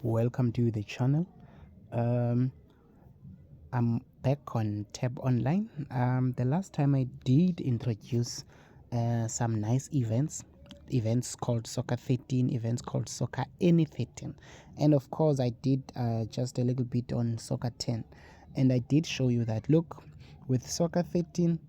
Welcome to the channel. um I'm back on Tab Online. The last time I did introduce some nice events called Soccer 13, events called Soccer Any 13, and of course I did just a little bit on Soccer 10, and I did show you that look, with Soccer 13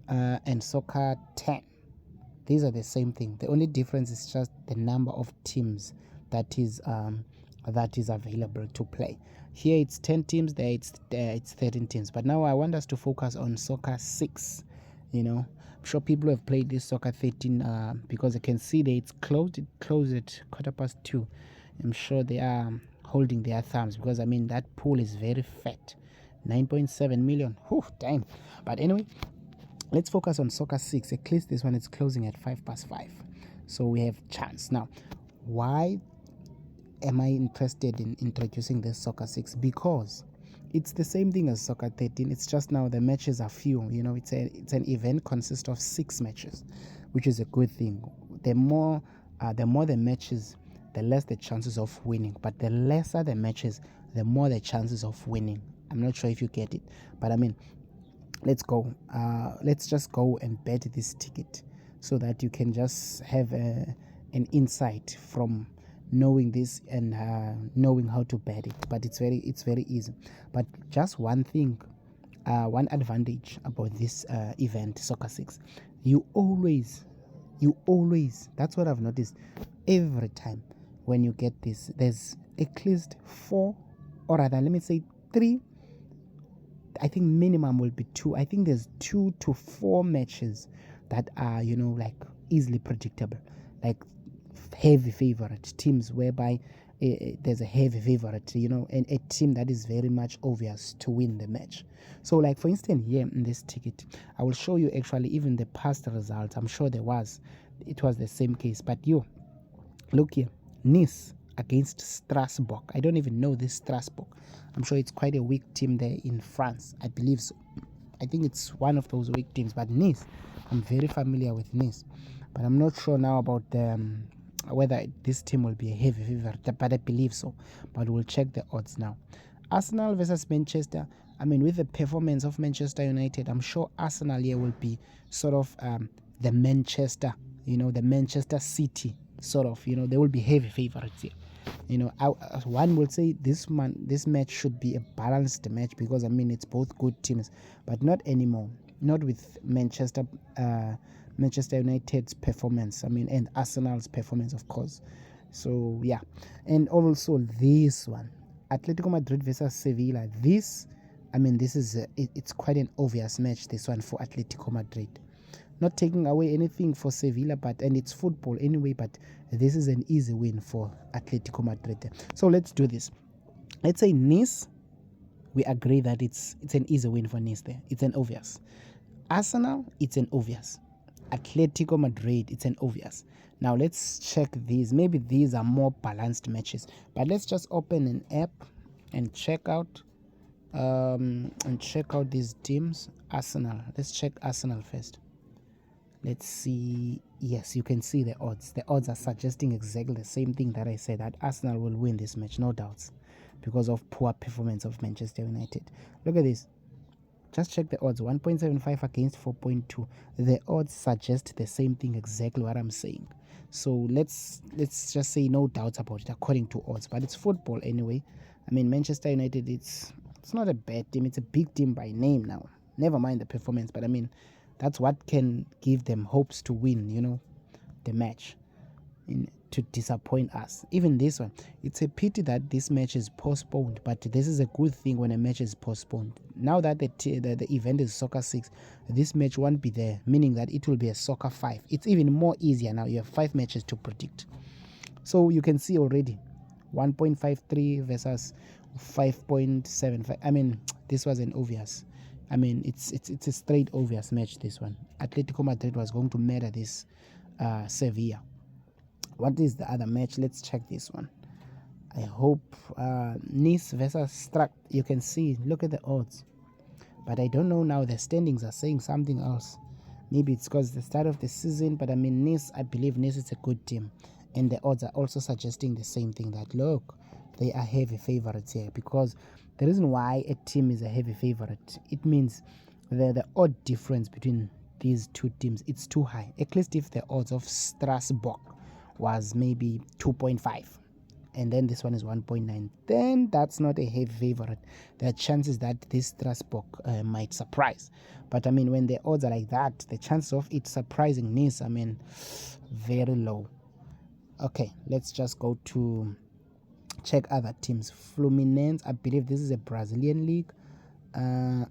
and Soccer 10, these are the same thing. The only difference is just the number of teams that is available to play. Here it's 10 teams, there it's 13 teams. But now I want us to focus on Soccer 6. I'm sure people have played this Soccer 13 because you can see that it's closed. It closed at 2:15. I'm sure they are holding their thumbs because that pool is very fat. 9.7 million. Whew, damn. But anyway, let's focus on Soccer 6. At least this one is closing at 5:5. So we have chance. Now, why am I interested in introducing this Soccer 6? Because it's the same thing as Soccer 13. It's just now the matches are few. It's an event consists of 6 matches, which is a good thing. The more the matches, the less the chances of winning. But the lesser the matches, the more the chances of winning. I'm not sure if you get it, but let's go. Let's just go and bet this ticket so that you can just have an insight from knowing this and knowing how to bet it. But it's very easy. But just one thing, one advantage about this event, Soccer 6, you always, that's what I've noticed. Every time when you get this, there's at least 4, or rather, let me say 3. I think minimum will be 2. I think there's 2 to 4 matches that are, like easily predictable, like heavy favorite teams, whereby there's a heavy favorite, and a team that is very much obvious to win the match. So, like for instance, here in this ticket, I will show you actually even the past results. I'm sure it was the same case. But look here, Nice against Strasbourg. I don't even know this Strasbourg. I'm sure it's quite a weak team there in France. I believe so. I think it's one of those weak teams. But Nice, I'm very familiar with Nice. But I'm not sure now about whether this team will be a heavy favorite. But I believe so. But we'll check the odds now. Arsenal versus Manchester. With the performance of Manchester United, I'm sure Arsenal here will be sort of the Manchester, the Manchester City sort of. They will be heavy favorites here. One would say this match should be a balanced match because it's both good teams, but not anymore. Not with Manchester United's performance. And Arsenal's performance, of course. So yeah, and also this one, Atletico Madrid versus Sevilla. This is it's quite an obvious match. This one for Atletico Madrid. Not taking away anything for Sevilla, and it's football anyway, but this is an easy win for Atletico Madrid. So let's do this. Let's say Nice, we agree that it's an easy win for Nice there. It's an obvious. Arsenal, it's an obvious. Atletico Madrid, it's an obvious. Now let's check these. Maybe these are more balanced matches, but let's just open an app and check out these teams. Arsenal. Let's check Arsenal first. Let's see. Yes, you can see the odds. The odds are suggesting exactly the same thing that I said, that Arsenal will win this match, no doubts, because of poor performance of Manchester United. Look at this. Just check the odds. 1.75 against 4.2. The odds suggest the same thing, exactly what I'm saying. So let's just say no doubts about it according to odds. But it's football anyway. Manchester United, it's not a bad team. It's a big team by name now. Never mind the performance, but that's what can give them hopes to win, the match, to disappoint us. Even this one, it's a pity that this match is postponed, but this is a good thing when a match is postponed. Now that the event is Soccer 6, this match won't be there, meaning that it will be a Soccer 5. It's even more easier now. You have 5 matches to predict. So you can see already 1.53 versus 5.75. This was an obvious. It's a straight obvious match, this one. Atletico Madrid was going to murder this Sevilla. What is the other match? Let's check this one. I hope Nice versus Struck. You can see, look at the odds. But I don't know now, the standings are saying something else. Maybe it's because the start of the season, but Nice, I believe Nice is a good team. And the odds are also suggesting the same thing, that look, they are heavy favorites here, because the reason why a team is a heavy favorite, it means the odd difference between these two teams, it's too high. At least if the odds of Strasbourg was maybe 2.5 and then this one is 1.9, then that's not a heavy favorite. There are chances that this Strasbourg might surprise. But I mean, when the odds are like that, the chance of it surprising is, I mean, very low. Okay, let's just go to check other teams. Fluminense, I believe this is a Brazilian league.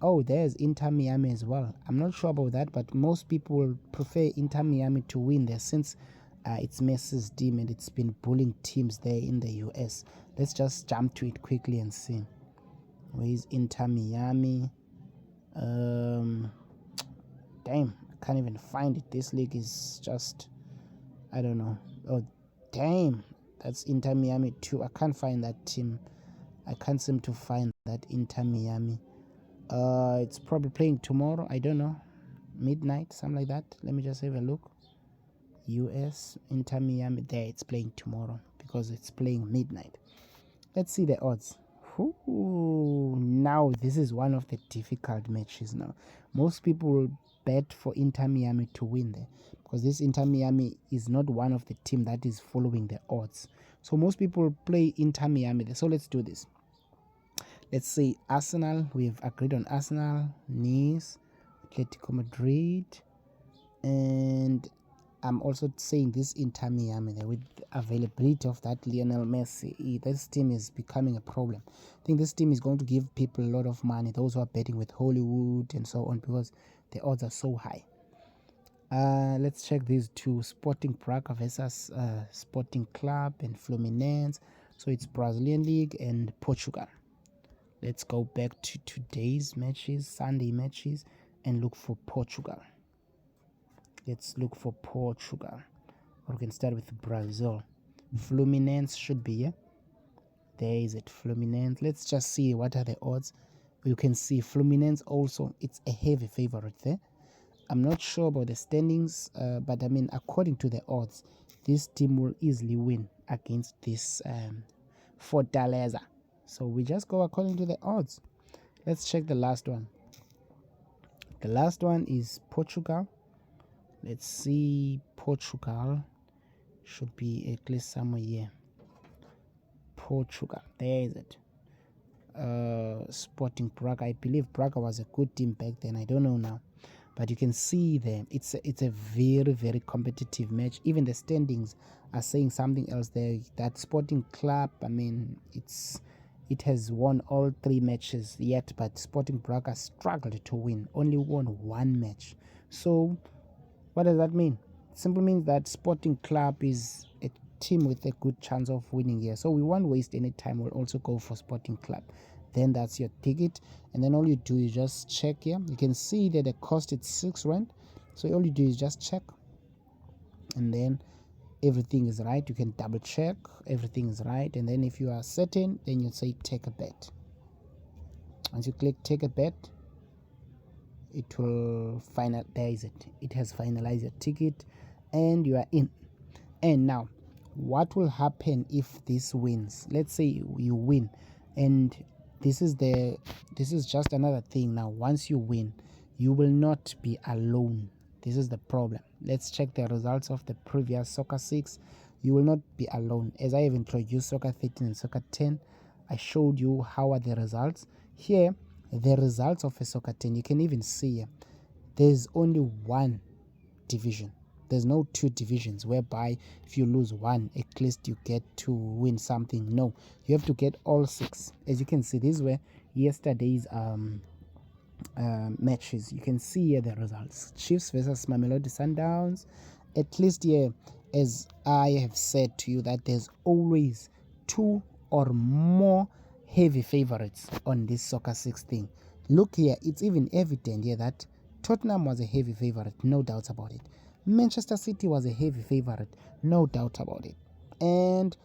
Oh, there's Inter Miami as well. I'm not sure about that, but most people prefer Inter Miami to win there, since it's Messi's team and it's been bullying teams there in the US. Let's just jump to it quickly and see. Where is Inter Miami? Damn, I can't even find it. This league is just, I don't know. Oh, damn, that's Inter Miami too. I can't find that team. I can't seem to find that Inter Miami. It's probably playing tomorrow. I don't know, midnight, something like that. Let me just have a look. US Inter Miami. There, it's playing tomorrow because it's playing midnight. Let's see the odds. Ooh, now this is one of the difficult matches. Now most people bet for Inter Miami to win there, because this Inter Miami is not one of the team that is following the odds. So most people play Inter Miami there. So let's do this. Let's say Arsenal. We've agreed on Arsenal, Nice, Atletico Madrid, and I'm also saying this Inter Miami there. With the availability of that Lionel Messi, this team is becoming a problem. I think this team is going to give people a lot of money, those who are betting with Hollywood and so on, because the odds are so high. Let's check these two: Sporting Braga versus Sporting Club and Fluminense. So it's Brazilian League and Portugal. Let's go back to today's matches, Sunday matches, and look for Portugal. Let's look for Portugal. Or we can start with Brazil. Fluminense should be here. There is it, Fluminense. Let's just see what are the odds. You can see Fluminense also, it's a heavy favorite there. I'm not sure about the standings, but I mean, according to the odds, this team will easily win against this Fortaleza. So we just go according to the odds. Let's check the last one. The last one is Portugal. Let's see, Portugal should be at least somewhere here. Portugal, there is it. Sporting Braga. I believe Braga was a good team back then. I don't know now, but you can see there it's a very, very competitive match. Even the standings are saying something else there. That Sporting Club, I mean, it has won all 3 matches yet, but Sporting Braga struggled to win, only won 1 match. So what does that mean? It simply means that Sporting Club is a team with a good chance of winning here. So we won't waste any time. We'll also go for Sporting Club. Then that's your ticket. And then all you do is just check here. You can see that the cost is 6 rand. So all you do is just check. And then everything is right. You can double check. Everything is right. And then if you are certain, then you say take a bet. Once you click take a bet, it will finalize it. It has finalized your ticket and you are in. And now what will happen if this wins? Let's say you win, and this is just another thing. Now once you win, you will not be alone. This is the problem. Let's check the results of the previous Soccer 6. You will not be alone. As I have introduced Soccer 13 and Soccer 10, I showed you how are the results. Here, the results of a Soccer 10, you can even see there's only 1 division. There's no 2 divisions whereby if you lose 1, at least you get to win something. No, you have to get all 6. As you can see, these were yesterday's matches. You can see here the results: Chiefs versus Mamelodi Sundowns. At least here, as I have said to you, that there's always 2 or more heavy favorites on this Soccer 6 thing. Look here, it's even evident here that Tottenham was a heavy favorite, no doubt about it. Manchester City was a heavy favorite, no doubt about it. And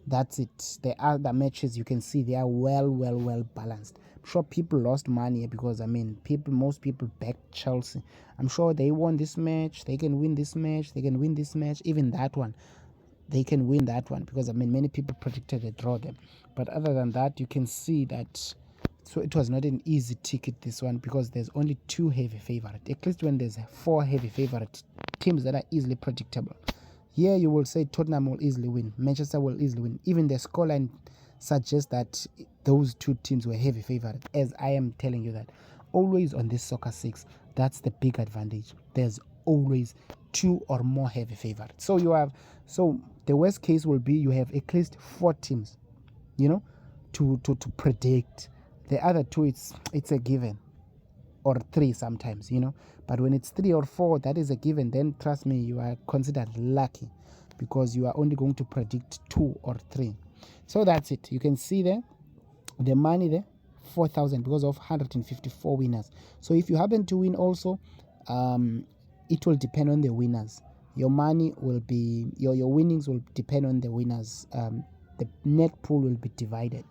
that's it. The other matches, you can see they are well balanced. I'm sure people lost money because, I mean, most people backed Chelsea. I'm sure they won this match, they can win this match, they can win this match, even that one. they can win that one, because I mean many people predicted a draw there. But other than that, you can see that so it was not an easy ticket, this one, because there's only 2 heavy favorite. At least when there's 4 heavy favorite teams that are easily predictable, here you will say Tottenham will easily win, Manchester will easily win. Even the scoreline suggests that those 2 teams were heavy favorite, as I am telling you that always on this Soccer 6, that's the big advantage. There's always 2 or more heavy favorites. So the worst case will be you have at least 4 teams, to predict. The other 2, it's a given, or 3 sometimes, but when it's 3 or 4 that is a given, then trust me, you are considered lucky, because you are only going to predict 2 or 3. So that's it. You can see there the money there, 4,000, because of 154 winners. So if you happen to win also, it will depend on the winners. Your money will be, your winnings will depend on the winners. The net pool will be divided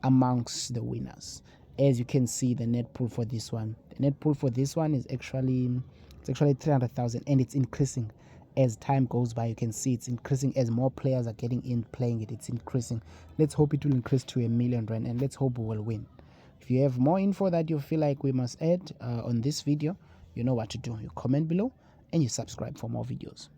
amongst the winners. As you can see, the net pool for this one, is actually 300,000, and it's increasing as time goes by. You can see it's increasing as more players are getting in playing it. It's increasing. Let's hope it will increase to R1 million, and let's hope we will win. If you have more info that you feel like we must add on this video, you know what to do. You comment below and you subscribe for more videos.